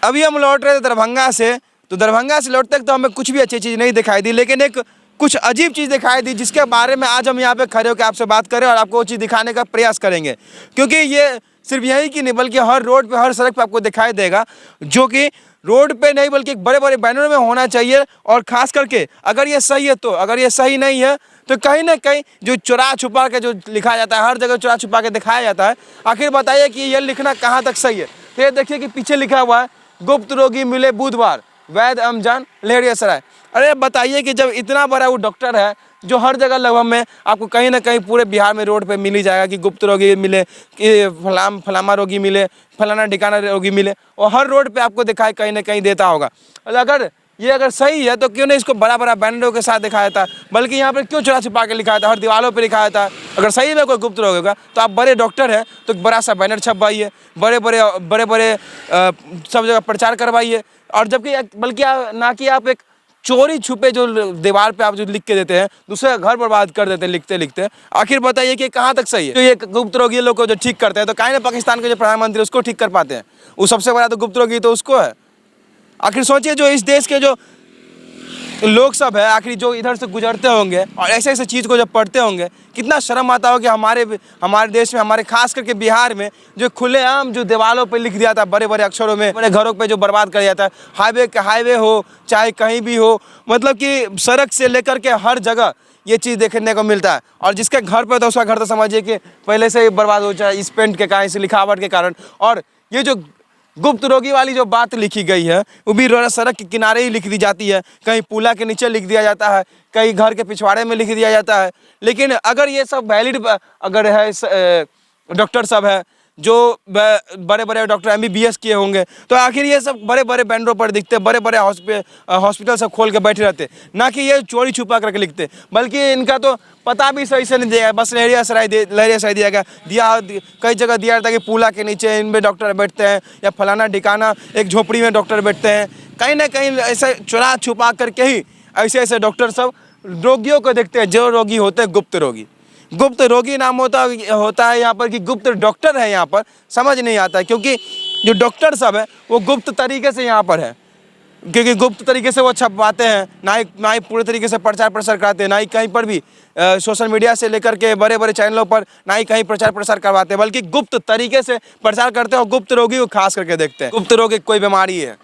अभी हम लौट रहे थे दरभंगा से, तो दरभंगा से लौटते तक तो हमें कुछ भी अच्छी चीज़ नहीं दिखाई दी, लेकिन एक कुछ अजीब चीज़ दिखाई दी जिसके बारे में आज हम यहाँ पे खड़े होकर आपसे बात करें और आपको वो चीज़ दिखाने का प्रयास करेंगे। क्योंकि ये सिर्फ यही की नहीं बल्कि हर रोड पे, हर सड़क पे आपको दिखाई देगा, जो कि रोड पे नहीं बल्कि बड़े बड़े बैनर में होना चाहिए। और ख़ास करके अगर ये सही है तो, अगर ये सही नहीं है तो कहीं ना कहीं जो चुरा छुपा के जो लिखा जाता है, हर जगह चुरा छुपा के दिखाया जाता है। आखिर बताइए कि ये लिखना कहाँ तक सही है। तो ये देखिए कि पीछे लिखा हुआ है, गुप्त रोगी मिले बुधवार, वैद अमजान लहेरियासराय। अरे बताइए कि जब इतना बड़ा वो डॉक्टर है जो हर जगह लगभग में आपको कहीं ना कहीं पूरे बिहार में रोड पे मिल ही जाएगा कि गुप्त रोगी मिले, कि फलामा रोगी मिले, फलाना ठिकाना रोगी मिले, और हर रोड पे आपको दिखाई कहीं ना कहीं देता होगा। और अगर सही है तो क्यों नहीं इसको बड़ा बड़ा बैनरों के साथ दिखाया था, बल्कि यहाँ पर क्यों चुरा छिपा के लिखाया था, हर दीवारों पर लिखाया था। अगर सही में कोई गुप्त रोग होगा तो आप बड़े डॉक्टर हैं तो बड़ा सा बैनर छपवाइए, बड़े बड़े सब जगह प्रचार करवाइए। और जबकि बल्कि ना कि आप एक चोरी छुपे जो दीवार पे आप जो लिख के देते हैं, दूसरे का घर बर्बाद कर देते हैं लिखते लिखते। आखिर बताइए कि कहाँ तक सही है। तो ये गुप्त रोगी लोग को जो ठीक करते हैं, तो काहे ना पाकिस्तान के जो प्रधानमंत्री उसको ठीक कर पाते हैं, वो सबसे बड़ा तो गुप्त रोगी तो उसको है। आखिर सोचिए जो इस देश के जो लोग सब है, आखिर जो इधर से गुजरते होंगे और ऐसे ऐसे चीज़ को जब पढ़ते होंगे, कितना शर्म आता हो कि हमारे देश में, हमारे खास करके बिहार में जो खुलेआम जो दीवारों पे लिख दिया था बड़े बड़े अक्षरों में, बड़े घरों पे जो बर्बाद कर दिया था, हाईवे हो चाहे कहीं भी हो, मतलब कि सड़क से लेकर के हर जगह ये चीज़ देखने को मिलता है। और जिसके घर पे तो उसका घर तो समझिए कि पहले से ही बर्बाद हो जाए इस पेंट के कारण, इस लिखावट के कारण। और ये जो गुप्त रोगी वाली जो बात लिखी गई है वो भी सड़क के किनारे ही लिख दी जाती है, कहीं पुला के नीचे लिख दिया जाता है, कहीं घर के पिछवाड़े में लिख दिया जाता है। लेकिन अगर ये सब वैलिड अगर है, डॉक्टर सब है जो बड़े बड़े डॉक्टर MBBS किए होंगे, तो आखिर ये सब बड़े बड़े बैनरों पर दिखते, बड़े बड़े हॉस्पिटल सब खोल के बैठे रहते, ना कि ये चोरी छुपा करके लिखते। बल्कि इनका तो पता भी सही से नहीं दिया है, बस लहेरियासराय दिया गया, कई जगह दिया जाता है कि पुला के नीचे इनमें डॉक्टर बैठते हैं, या फलाना ठिकाना एक झोपड़ी में डॉक्टर बैठते हैं। कहीं ना कहीं ऐसे चुरा छुपा करके ही ऐसे ऐसे डॉक्टर सब रोगियों को देखते हैं, जो रोगी होते हैं गुप्त रोगी। गुप्त रोगी नाम होता है यहाँ पर कि गुप्त डॉक्टर है यहाँ पर, समझ नहीं आता है। क्योंकि जो डॉक्टर सब है वो गुप्त तरीके से यहाँ पर है, क्योंकि गुप्त तरीके से वो छपवाते हैं, ना ही पूरे तरीके से प्रचार प्रसार कराते हैं, ना ही कहीं पर भी सोशल मीडिया से लेकर के बड़े बड़े चैनलों पर ना ही कहीं प्रचार प्रसार करवाते हैं, बल्कि गुप्त तरीके से प्रचार करते हैं और गुप्त रोगी को खास करके देखते हैं। गुप्त रोग एक कोई बीमारी है,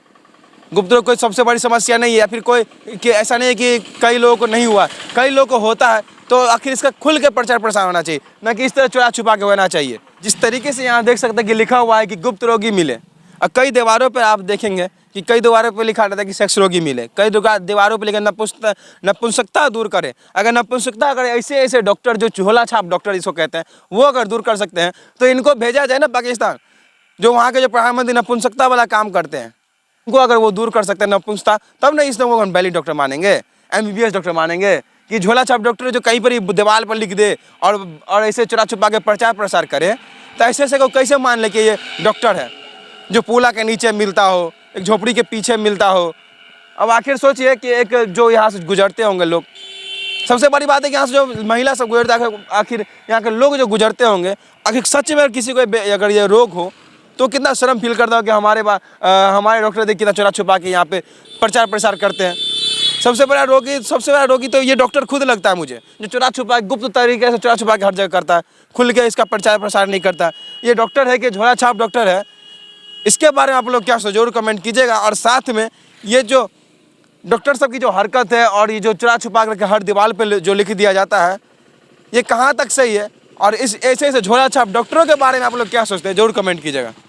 गुप्त रोग कोई सबसे बड़ी समस्या नहीं है, या फिर कोई कि ऐसा नहीं है कि कई लोगों को नहीं हुआ, कई लोगों को होता है। तो आखिर इसका खुल के प्रचार प्रसार होना चाहिए, ना कि इस तरह चुरा छुपा के होना चाहिए। जिस तरीके से यहाँ देख सकते हैं कि लिखा हुआ है कि गुप्त रोगी मिले, और कई दीवारों पर आप देखेंगे कि कई दीवारों पर लिखा रहता है कि सेक्स रोगी मिले, कई दीवारों पर लिखा नपुंसकता दूर करे। अगर नपुंसकता अगर ऐसे ऐसे डॉक्टर जो झोला छाप डॉक्टर इसको कहते हैं, वो अगर दूर कर सकते हैं तो इनको भेजा जाए ना पाकिस्तान, जो वहाँ के जो प्रधानमंत्री नपुंसकता वाला काम करते हैं, उनको अगर वो दूर कर सकते हैं नपुंसकता, तब ना इसमें वो वैलिड डॉक्टर मानेंगे, MBBS डॉक्टर मानेंगे। कि झोला छाप डॉक्टर जो कहीं पर ही दीवार पर लिख दे और ऐसे चुरा छुपा के प्रचार प्रसार करे, तो ऐसे को कैसे मान ले कि ये डॉक्टर है जो पुला के नीचे मिलता हो, एक झोपड़ी के पीछे मिलता हो। अब आखिर सोचिए कि एक जो यहाँ से गुजरते होंगे लोग, सबसे बड़ी बात है कि यहाँ से जो महिला सब गुजरता है, आखिर यहाँ के लोग जो गुजरते होंगे, आखिर सच में किसी को अगर ये रोग हो तो कितना शर्म फील करता हो कि हमारे डॉक्टर देख कितना चुरा छुपा के यहाँ पे प्रचार प्रसार करते हैं। सबसे बड़ा रोगी तो ये डॉक्टर खुद लगता है मुझे, जो चुरा छुपा गुप्त तरीके से चुरा छुपा के हर जगह करता है, खुल के इसका प्रचार प्रसार नहीं करता। ये डॉक्टर है कि झोला छाप डॉक्टर है, इसके बारे में आप लोग क्या सोचो, जरूर कमेंट कीजिएगा। और साथ में ये जो डॉक्टर सब की जो हरकत है और ये जो चुरा छुपा करके हर दीवार पे जो लिख दिया जाता है, ये कहाँ तक सही है, और इस ऐसे ऐसे झोला छाप डॉक्टरों के बारे में आप लोग क्या सोचते हैं, जरूर कमेंट कीजिएगा।